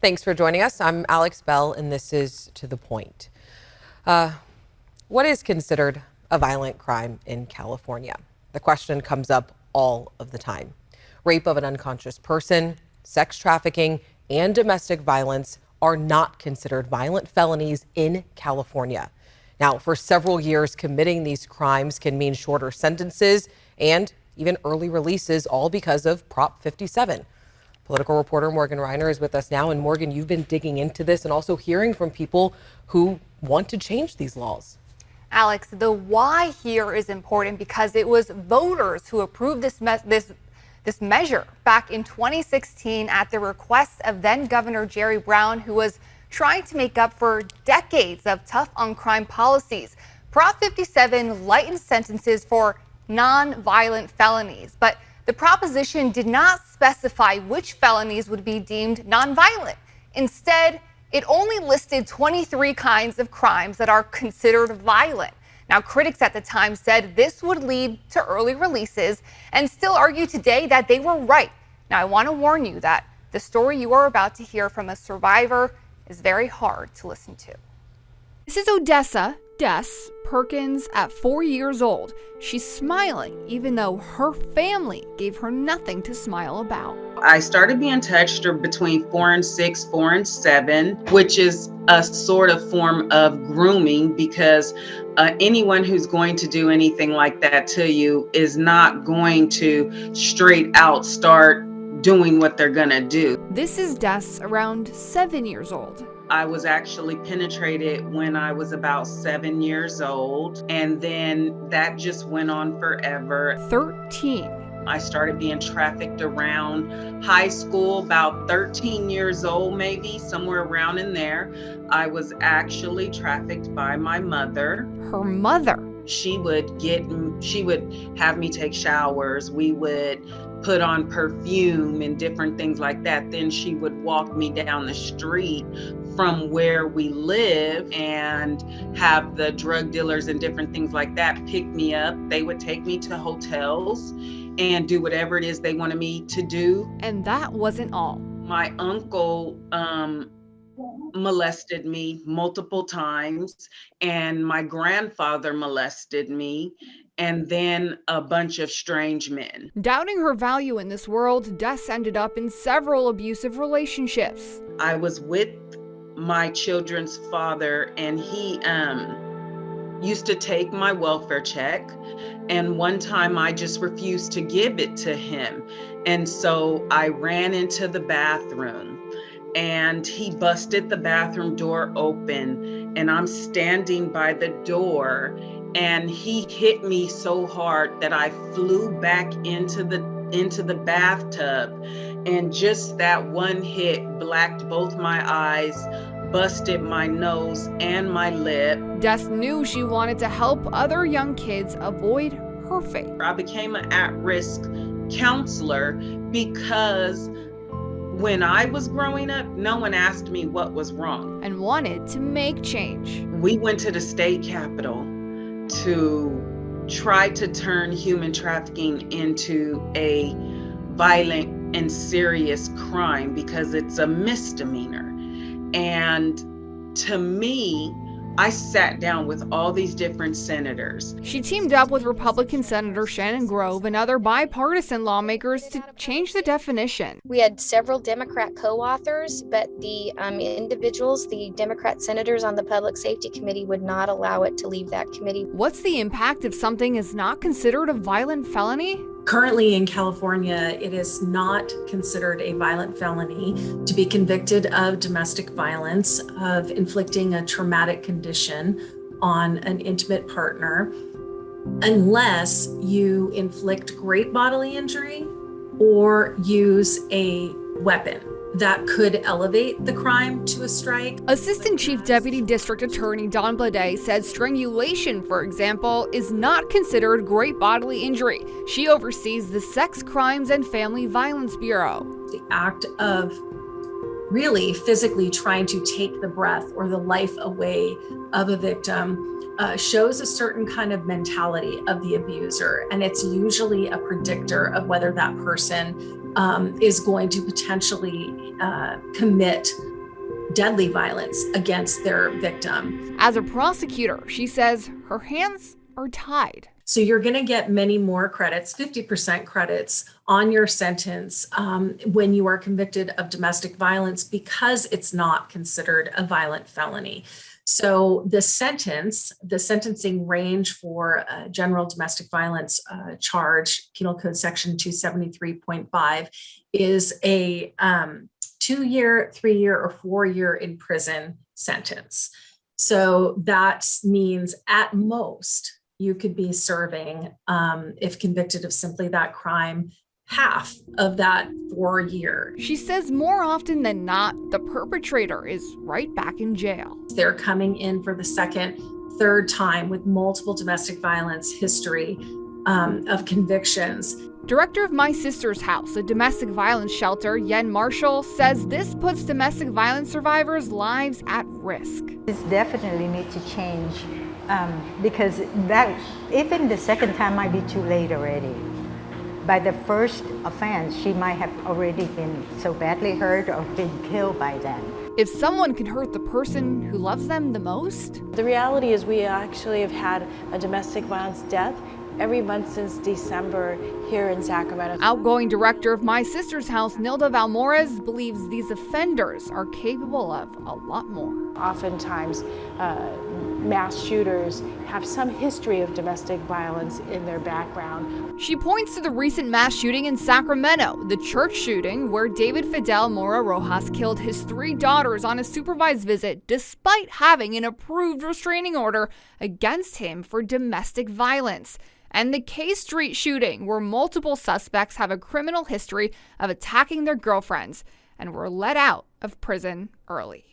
Thanks for joining us. I'm Alex Bell, and this is To the Point. What is considered a violent crime in California? The question comes up all of the time. Rape of an unconscious person, sex trafficking, and domestic violence are not considered violent felonies in California. Now, for several years, committing these crimes can mean shorter sentences and even early releases, all because of Prop 57. Political reporter Morgan Reiner is with us now. And Morgan, you've been digging into this and also hearing from people who want to change these laws. Alex, the why here is important because it was voters who approved this measure back in 2016 at the request of then Governor Jerry Brown, who was trying to make up for decades of tough on crime policies. Prop 57 lightens sentences for non-violent felonies, but the proposition did not specify which felonies would be deemed non-violent. Instead, it only listed 23 kinds of crimes that are considered violent. Now, critics at the time said this would lead to early releases and still argue today that they were right. Now, I want to warn you that the story you are about to hear from a survivor is very hard to listen to. This is Odessa Des Perkins at 4 years old. She's smiling even though her family gave her nothing to smile about. I started being touched between 4 and 6, 4 and 7, which is a sort of form of grooming because anyone who's going to do anything like that to you is not going to straight out start doing what they're gonna do. This is Des, around 7 years old. I was actually penetrated when I was about 7 years old, and then that just went on forever. 13. I started being trafficked around high school, about 13 years old, maybe somewhere around in there. I was actually trafficked by my mother. Her mother. She would have me take showers. We would put on perfume and different things like that. Then she would walk me down the street from where we live and have the drug dealers and different things like that pick me up. They would take me to hotels and do whatever it is they wanted me to do. And that wasn't all. My uncle molested me multiple times, and my grandfather molested me, and then a bunch of strange men. Doubting her value in this world, Des ended up in several abusive relationships. I was with my children's father, and he used to take my welfare check, and one time I just refused to give it to him, and so I ran into the bathroom and he busted the bathroom door open, and I'm standing by the door, and he hit me so hard that I flew back into the bathtub, and just that one hit blacked both my eyes, busted my nose and my lip. Des knew she wanted to help other young kids avoid her fate. I became an at-risk counselor because when I was growing up, no one asked me what was wrong. And wanted to make change. We went to the state capitol to try to turn human trafficking into a violent and serious crime because it's a misdemeanor. And to me, I sat down with all these different senators. She teamed up with Republican Senator Shannon Grove and other bipartisan lawmakers to change the definition. We had several Democrat co-authors, but the individuals, the Democrat senators on the Public Safety Committee, would not allow it to leave that committee. What's the impact if something is not considered a violent felony? Currently in California, it is not considered a violent felony to be convicted of domestic violence, of inflicting a traumatic condition on an intimate partner, unless you inflict great bodily injury or use a weapon. That could elevate the crime to a strike. Assistant Chief Deputy District Attorney Don Blade said strangulation, for example, is not considered great bodily injury. She oversees the Sex Crimes and Family Violence Bureau. The act of really physically trying to take the breath or the life away of a victim shows a certain kind of mentality of the abuser, and it's usually a predictor of whether that person is going to potentially commit deadly violence against their victim. As a prosecutor, she says her hands are tied. So you're going to get many more credits, 50% credits on your sentence when you are convicted of domestic violence because it's not considered a violent felony. So the sentencing range for a general domestic violence charge, Penal Code Section 273.5, is a 2-year, 3-year, or 4-year in prison sentence. So that means at most, you could be serving, if convicted of simply that crime, half of that 4-year. She says more often than not, the perpetrator is right back in jail. They're coming in for the second, third time with multiple domestic violence history of convictions. Director of My Sister's House, a domestic violence shelter, Yen Marshall, says this puts domestic violence survivors' lives at risk. This definitely needs to change because that even the second time might be too late already. By the first offense, she might have already been so badly hurt or been killed by then. If someone can hurt the person who loves them the most? The reality is we actually have had a domestic violence death every month since December here in Sacramento. Outgoing director of My Sister's House, Nilda Valmores, believes these offenders are capable of a lot more. Oftentimes, mass shooters have some history of domestic violence in their background. She points to the recent mass shooting in Sacramento, the church shooting where David Fidel Mora Rojas killed his 3 daughters on a supervised visit despite having an approved restraining order against him for domestic violence. And the K Street shooting, where multiple suspects have a criminal history of attacking their girlfriends and were let out of prison early.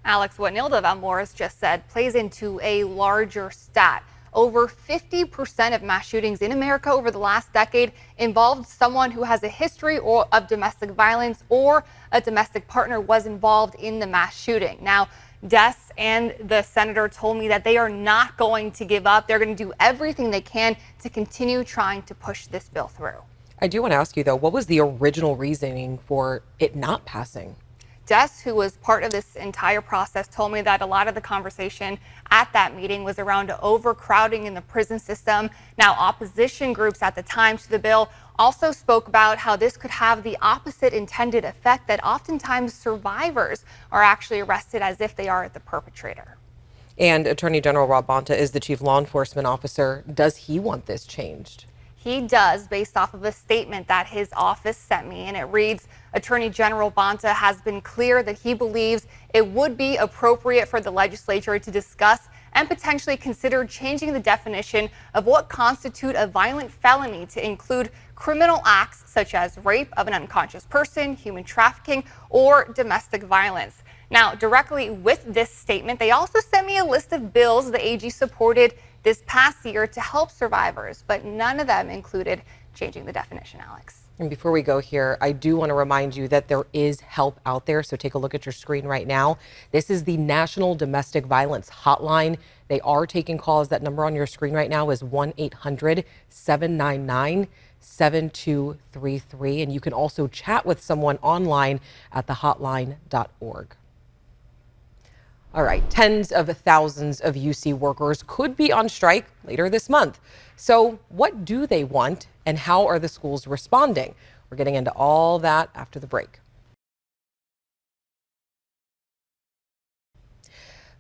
Alex, what Nilda Valmores just said plays into a larger stat. Over 50% of mass shootings in America over the last decade involved someone who has a history of domestic violence or a domestic partner was involved in the mass shooting. Now, Des and the senator told me that they are not going to give up. They're going to do everything they can to continue trying to push this bill through. I do want to ask you, though, what was the original reasoning for it not passing? Des, who was part of this entire process, told me that a lot of the conversation at that meeting was around overcrowding in the prison system. Now, opposition groups at the time to the bill also spoke about how this could have the opposite intended effect, that oftentimes survivors are actually arrested as if they are the perpetrator. And Attorney General Rob Bonta is the chief law enforcement officer. Does he want this changed? He does, based off of a statement that his office sent me, and it reads, Attorney General Bonta has been clear that he believes it would be appropriate for the legislature to discuss and potentially consider changing the definition of what constitute a violent felony to include criminal acts such as rape of an unconscious person, human trafficking, or domestic violence. Now, directly with this statement, they also sent me a list of bills the AG supported this past year to help survivors, but none of them included changing the definition, Alex. And before we go here, I do want to remind you that there is help out there. So take a look at your screen right now. This is the National Domestic Violence Hotline. They are taking calls. That number on your screen right now is 1-800-799-7233. And you can also chat with someone online at thehotline.org. All right, tens of thousands of UC workers could be on strike later this month. So what do they want and how are the schools responding? We're getting into all that after the break.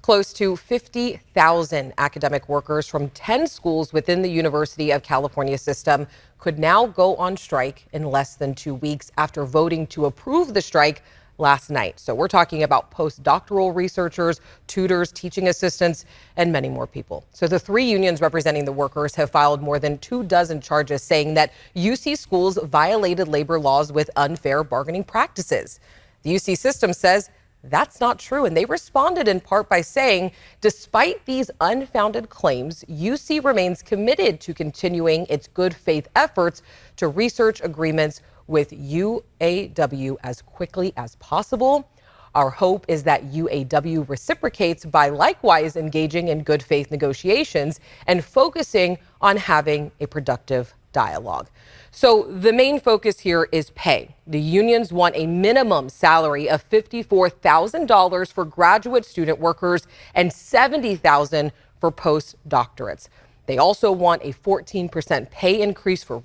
Close to 50,000 academic workers from 10 schools within the University of California system could now go on strike in less than 2 weeks after voting to approve the strike last night. So we're talking about postdoctoral researchers, tutors, teaching assistants, and many more people. So the 3 unions representing the workers have filed more than 24 charges saying that UC schools violated labor laws with unfair bargaining practices. The UC system says that's not true, and they responded in part by saying, despite these unfounded claims, UC remains committed to continuing its good faith efforts to research agreements with UAW as quickly as possible. Our hope is that UAW reciprocates by likewise engaging in good faith negotiations and focusing on having a productive dialogue. So the main focus here is pay. The unions want a minimum salary of $54,000 for graduate student workers and $70,000 for postdoctorates. They also want a 14% pay increase for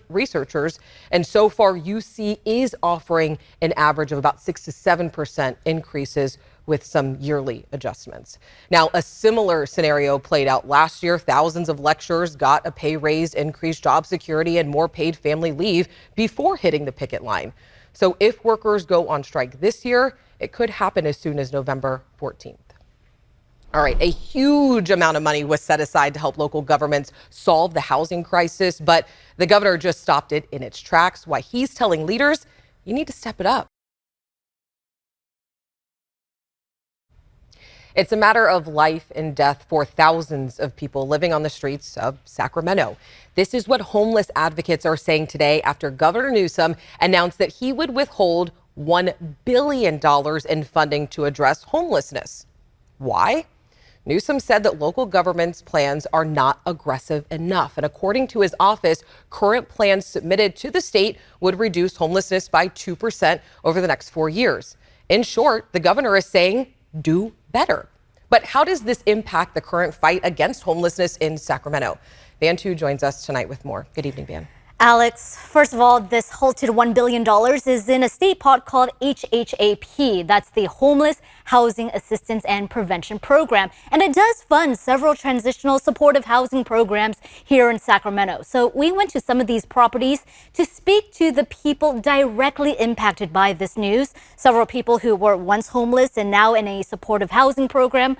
researchers. And so far, UC is offering an average of about 6 to 7% increases with some yearly adjustments. Now, a similar scenario played out last year. Thousands of lecturers got a pay raise, increased job security, and more paid family leave before hitting the picket line. So if workers go on strike this year, it could happen as soon as November 14th. All right, a huge amount of money was set aside to help local governments solve the housing crisis, but the governor just stopped it in its tracks. Why he's telling leaders, you need to step it up. It's a matter of life and death for thousands of people living on the streets of Sacramento. This is what homeless advocates are saying today after Governor Newsom announced that he would withhold $1 billion in funding to address homelessness. Why? Newsom said that local government's plans are not aggressive enough. And according to his office, current plans submitted to the state would reduce homelessness by 2% over the next 4 years. In short, the governor is saying, do better. But how does this impact the current fight against homelessness in Sacramento? Van Tu joins us tonight with more. Good evening, Van. Alex, first of all, this halted $1 billion is in a state pot called HHAP. That's the Homeless Housing Assistance and Prevention Program. And it does fund several transitional supportive housing programs here in Sacramento. So we went to some of these properties to speak to the people directly impacted by this news. Several people who were once homeless and now in a supportive housing program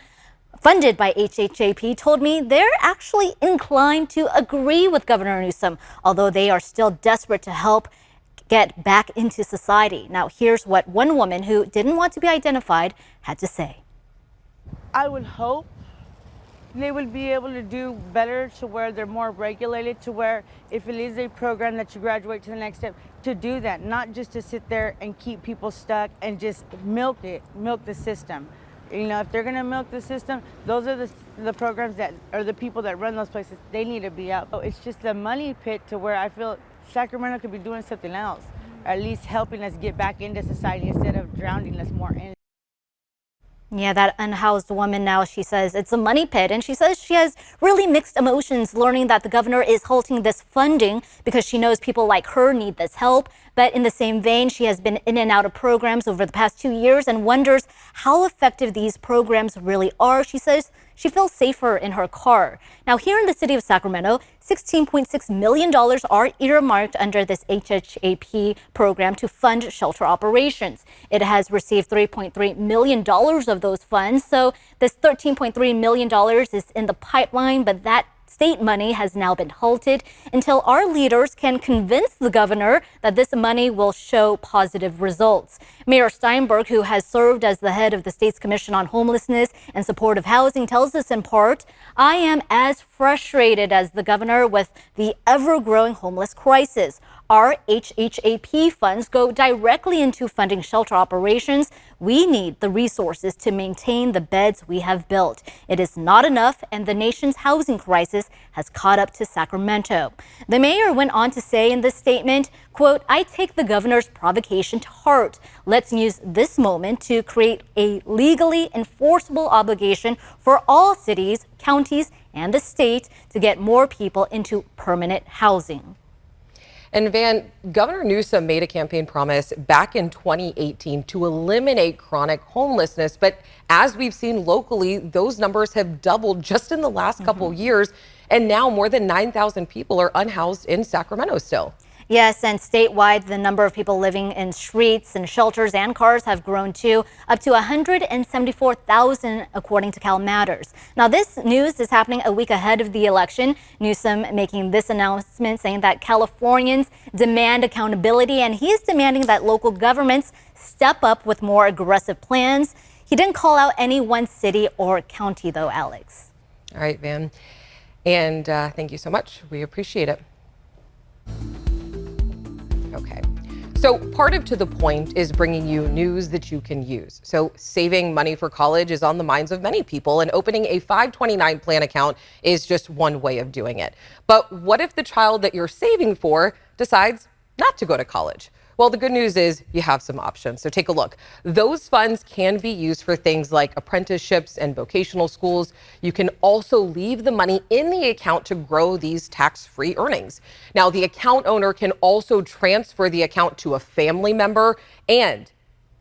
funded by HHAP told me they're actually inclined to agree with Governor Newsom, although they are still desperate to help get back into society. Now, here's what one woman who didn't want to be identified had to say. I would hope they would be able to do better to where they're more regulated, to where if it is a program that you graduate to the next step, to do that, not just to sit there and keep people stuck and just milk the system. You know, if they're going to milk the system, those are the programs that are the people that run those places. They need to be out. So it's just a money pit to where I feel Sacramento could be doing something else, or at least helping us get back into society instead of drowning us more in. Yeah, that unhoused woman now, she says it's a money pit, and she says she has really mixed emotions learning that the governor is halting this funding because she knows people like her need this help. But in the same vein, she has been in and out of programs over the past 2 years and wonders how effective these programs really are. She says she feels safer in her car. Now, here in the city of Sacramento, $16.6 million are earmarked under this HHAP program to fund shelter operations. It has received $3.3 million of those funds. So this $13.3 million is in the pipeline, but that state money has now been halted until our leaders can convince the governor that this money will show positive results. Mayor Steinberg, who has served as the head of the state's Commission on Homelessness and Supportive Housing, tells us in part, I am as frustrated as the governor with the ever-growing homeless crisis. Our HHAP funds go directly into funding shelter operations. We need the resources to maintain the beds we have built. It is not enough, and the nation's housing crisis has caught up to Sacramento. The mayor went on to say in this statement, quote, I take the governor's provocation to heart. Let's use this moment to create a legally enforceable obligation for all cities, counties, and the state to get more people into permanent housing. And Van, Governor Newsom made a campaign promise back in 2018 to eliminate chronic homelessness. But as we've seen locally, those numbers have doubled just in the last couple years. And now more than 9,000 people are unhoused in Sacramento still. Yes, and statewide, the number of people living in streets and shelters and cars have grown to up to 174,000, according to Cal Matters. Now, this news is happening a week ahead of the election. Newsom making this announcement saying that Californians demand accountability, and he's demanding that local governments step up with more aggressive plans. He didn't call out any one city or county, though, Alex. All right, Van. And thank you so much. We appreciate it. Okay. So part of To The Point is bringing you news that you can use. So saving money for college is on the minds of many people, and opening a 529 plan account is just one way of doing it. But what if the child that you're saving for decides not to go to college? Well, the good news is you have some options. So take a look. Those funds can be used for things like apprenticeships and vocational schools. You can also leave the money in the account to grow these tax-free earnings. Now, the account owner can also transfer the account to a family member, and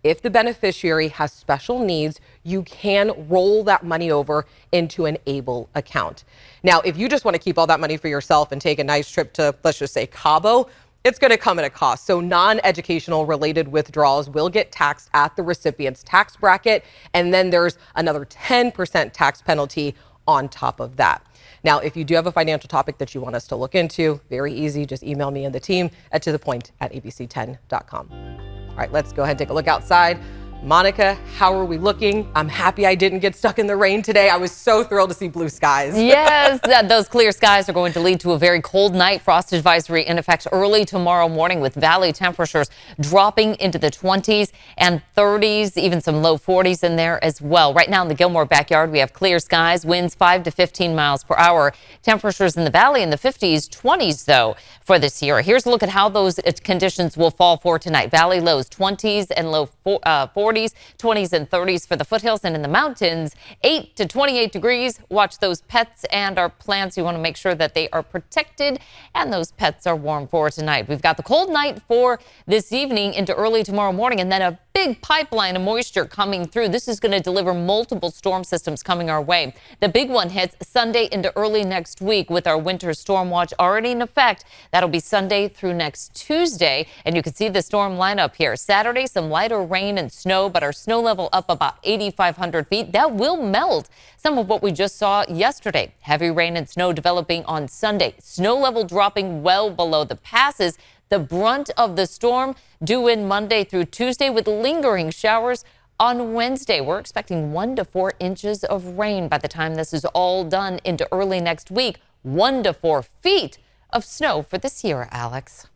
if the beneficiary has special needs, you can roll that money over into an ABLE account. Now, if you just want to keep all that money for yourself and take a nice trip to, let's just say, Cabo, it's going to come at a cost. So non-educational related withdrawals will get taxed at the recipient's tax bracket. And then there's another 10% tax penalty on top of that. Now, if you do have a financial topic that you want us to look into, very easy. Just email me and the team at tothepoint@abc10.com. All right, let's go ahead and take a look outside. Monica, how are we looking? I'm happy I didn't get stuck in the rain today. I was so thrilled to see blue skies. Yes, those clear skies are going to lead to a very cold night. Frost advisory in effect early tomorrow morning, with valley temperatures dropping into the 20s and 30s, even some low 40s in there as well. Right now in the Gilmore backyard, we have clear skies, winds 5 to 15 miles per hour. Temperatures in the valley in the 50s, 20s though for this year. Here's a look at how those conditions will fall for tonight. Valley lows 20s and low 40s, 20s and 30s for the foothills, and in the mountains 8 to 28 degrees. Watch those pets and our plants. You want to make sure that they are protected and those pets are warm for tonight. We've got the cold night for this evening into early tomorrow morning, and then a big pipeline of moisture coming through. This is going to deliver multiple storm systems coming our way. The big one hits Sunday into early next week with our winter storm watch already in effect. That'll be Sunday through next Tuesday, and you can see the storm lineup here. Saturday, some lighter rain and snow, but our snow level up about 8,500 feet. That will melt some of what we just saw yesterday. Heavy rain and snow developing on Sunday. Snow level dropping well below the passes. The brunt of the storm due in Monday through Tuesday, with lingering showers on Wednesday. We're expecting 1 to 4 inches of rain by the time this is all done into early next week. 1 to 4 feet of snow for this year, Alex.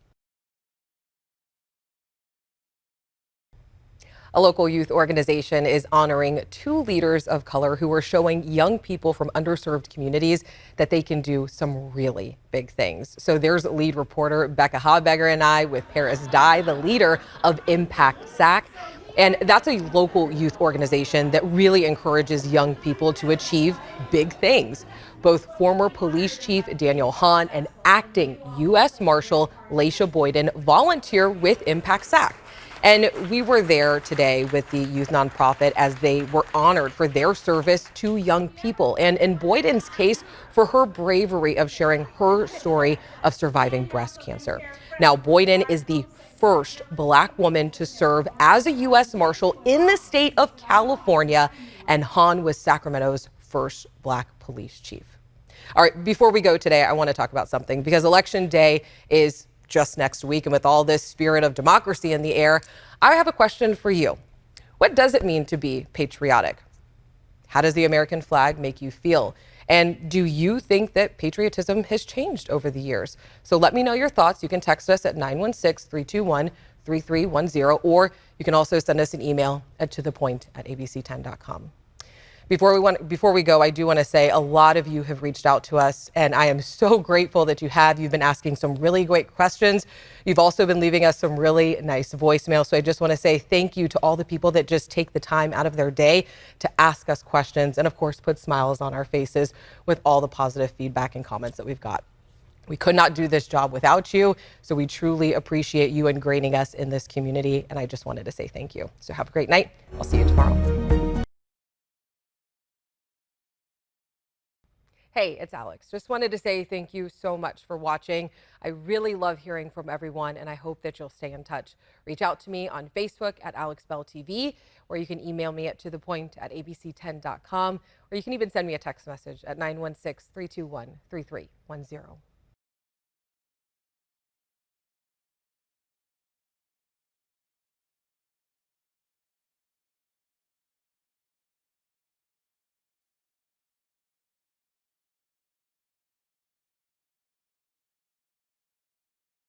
A local youth organization is honoring 2 leaders of color who are showing young people from underserved communities that they can do some really big things. So there's lead reporter Becca Habegger and I with Paris Dye, the leader of Impact SAC. And that's a local youth organization that really encourages young people to achieve big things. Both former police chief Daniel Hahn and acting U.S. Marshal Laisha Boyden volunteer with Impact SAC. And we were there today with the youth nonprofit as they were honored for their service to young people. And in Boyden's case, for her bravery of sharing her story of surviving breast cancer. Now, Boyden is the first Black woman to serve as a U.S. Marshal in the state of California, and Hahn was Sacramento's first Black police chief. All right, before we go today, I want to talk about something, because Election Day is just next week, and with all this spirit of democracy in the air, I have a question for you. What does it mean to be patriotic? How does the American flag make you feel? And do you think that patriotism has changed over the years? So let me know your thoughts. You can text us at 916-321-3310, or you can also send us an email at tothepoint@abc10.com. Before we go, I do want to say a lot of you have reached out to us, and I am so grateful that you have. You've been asking some really great questions. You've also been leaving us some really nice voicemail. So I just want to say thank you to all the people that just take the time out of their day to ask us questions, and of course put smiles on our faces with all the positive feedback and comments that we've got. We could not do this job without you, so we truly appreciate you ingraining us in this community, and I just wanted to say thank you. So have a great night. I'll see you tomorrow. Hey, it's Alex. Just wanted to say thank you so much for watching. I really love hearing from everyone, and I hope that you'll stay in touch. Reach out to me on Facebook at AlexBellTV, or you can email me at tothepoint@abc10.com, or you can even send me a text message at 916-321-3310.